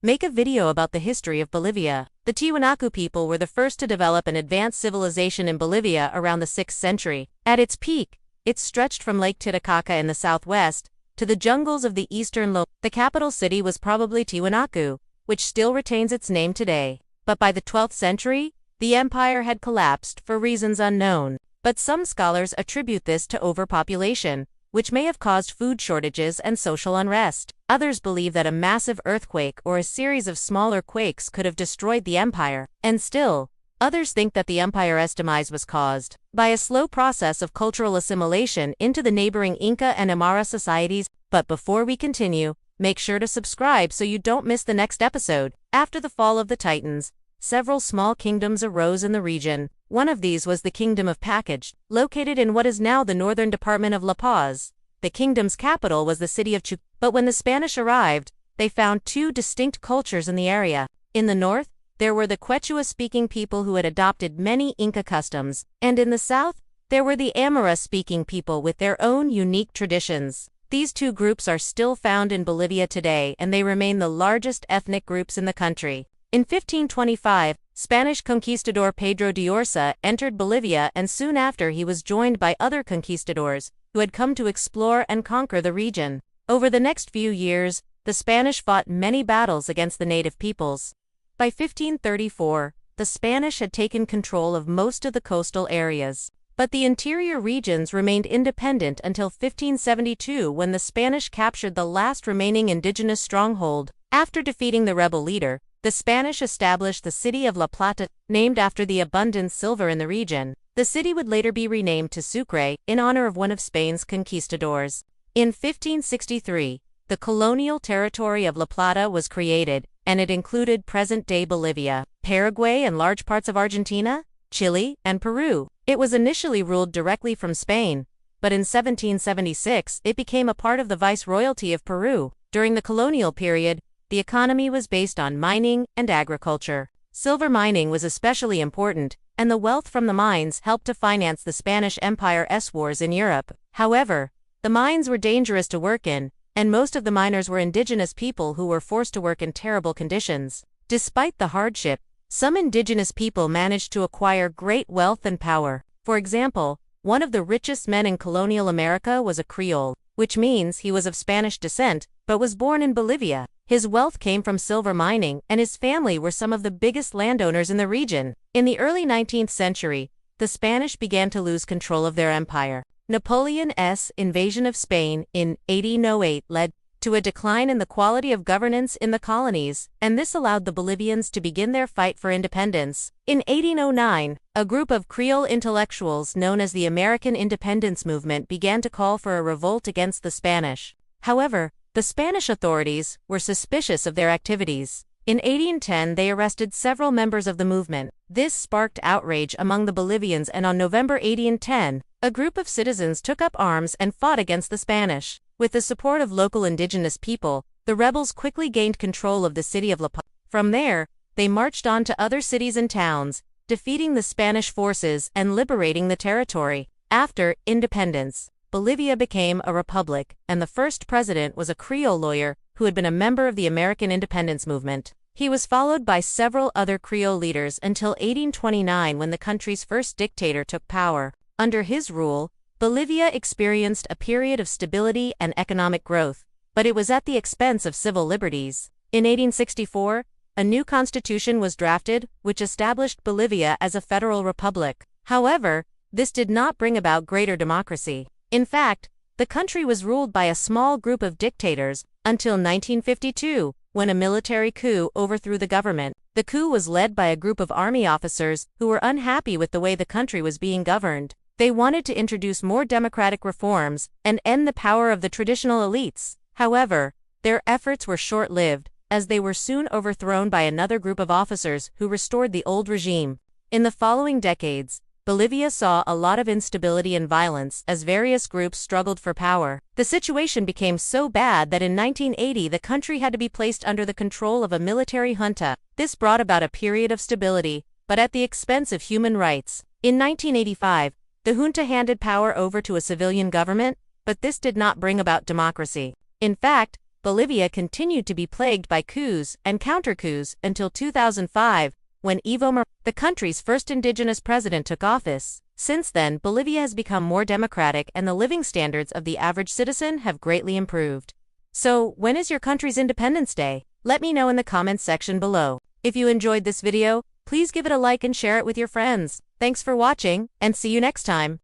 Make a video about the history of Bolivia. The Tiwanaku people were the first to develop an advanced civilization in Bolivia around the 6th century. At its peak, it stretched from Lake Titicaca in the southwest to the jungles of the eastern lowlands. The capital city was probably Tiwanaku, which still retains its name today. But by the 12th century, the empire had collapsed for reasons unknown. But some scholars attribute this to overpopulation, which may have caused food shortages and social unrest. Others believe that a massive earthquake or a series of smaller quakes could have destroyed the empire. And still, others think that the empire's demise was caused by a slow process of cultural assimilation into the neighboring Inca and Aymara societies. But before we continue, make sure to subscribe so you don't miss the next episode. After the fall of the Titans, several small kingdoms arose in the region. One of these was the Kingdom of Package, located in what is now the northern department of La Paz. The kingdom's capital was the city of Chuc. But when the Spanish arrived, they found two distinct cultures in the area. In the north, there were the Quechua-speaking people who had adopted many Inca customs, and in the south, there were the Aymara-speaking people with their own unique traditions. These two groups are still found in Bolivia today, and they remain the largest ethnic groups in the country. In 1525, Spanish conquistador Pedro de Orsa entered Bolivia, and soon after he was joined by other conquistadors who had come to explore and conquer the region. Over the next few years, the Spanish fought many battles against the native peoples. By 1534, the Spanish had taken control of most of the coastal areas. But the interior regions remained independent until 1572, when the Spanish captured the last remaining indigenous stronghold. After defeating the rebel leader, the Spanish established the city of La Plata, named after the abundant silver in the region. The city would later be renamed to Sucre, in honor of one of Spain's conquistadors. In 1563, the colonial territory of La Plata was created, and it included present-day Bolivia, Paraguay, and large parts of Argentina, Chile, and Peru. It was initially ruled directly from Spain, but in 1776 it became a part of the Viceroyalty of Peru. During the colonial period, the economy was based on mining and agriculture. Silver mining was especially important, and the wealth from the mines helped to finance the Spanish Empire's wars in Europe. However, the mines were dangerous to work in, and most of the miners were indigenous people who were forced to work in terrible conditions. Despite the hardship, some indigenous people managed to acquire great wealth and power. For example, one of the richest men in colonial America was a Creole, which means he was of Spanish descent, but was born in Bolivia. His wealth came from silver mining, and his family were some of the biggest landowners in the region. In the early 19th century, the Spanish began to lose control of their empire. Napoleon's invasion of Spain in 1808 led to a decline in the quality of governance in the colonies, and this allowed the Bolivians to begin their fight for independence. In 1809, a group of Creole intellectuals known as the American Independence Movement began to call for a revolt against the Spanish. However, the Spanish authorities were suspicious of their activities. In 1810, they arrested several members of the movement. This sparked outrage among the Bolivians, and on November 1810, a group of citizens took up arms and fought against the Spanish. With the support of local indigenous people, the rebels quickly gained control of the city of La Paz. From there, they marched on to other cities and towns, defeating the Spanish forces and liberating the territory. After independence, Bolivia became a republic, and the first president was a Creole lawyer who had been a member of the American independence movement. He was followed by several other Creole leaders until 1829, when the country's first dictator took power. Under his rule, Bolivia experienced a period of stability and economic growth, but it was at the expense of civil liberties. In 1864, a new constitution was drafted, which established Bolivia as a federal republic. However, this did not bring about greater democracy. In fact, the country was ruled by a small group of dictators until 1952, when a military coup overthrew the government. The coup was led by a group of army officers who were unhappy with the way the country was being governed. They wanted to introduce more democratic reforms and end the power of the traditional elites. However, their efforts were short-lived, as they were soon overthrown by another group of officers who restored the old regime. In the following decades, Bolivia saw a lot of instability and violence as various groups struggled for power. The situation became so bad that in 1980 the country had to be placed under the control of a military junta. This brought about a period of stability, but at the expense of human rights. In 1985, the junta handed power over to a civilian government, but this did not bring about democracy. In fact, Bolivia continued to be plagued by coups and counter-coups until 2005, when Evo Morales, the country's first indigenous president, took office. Since then, Bolivia has become more democratic and the living standards of the average citizen have greatly improved. So, when is your country's Independence Day? Let me know in the comments section below. If you enjoyed this video, please give it a like and share it with your friends. Thanks for watching, and see you next time.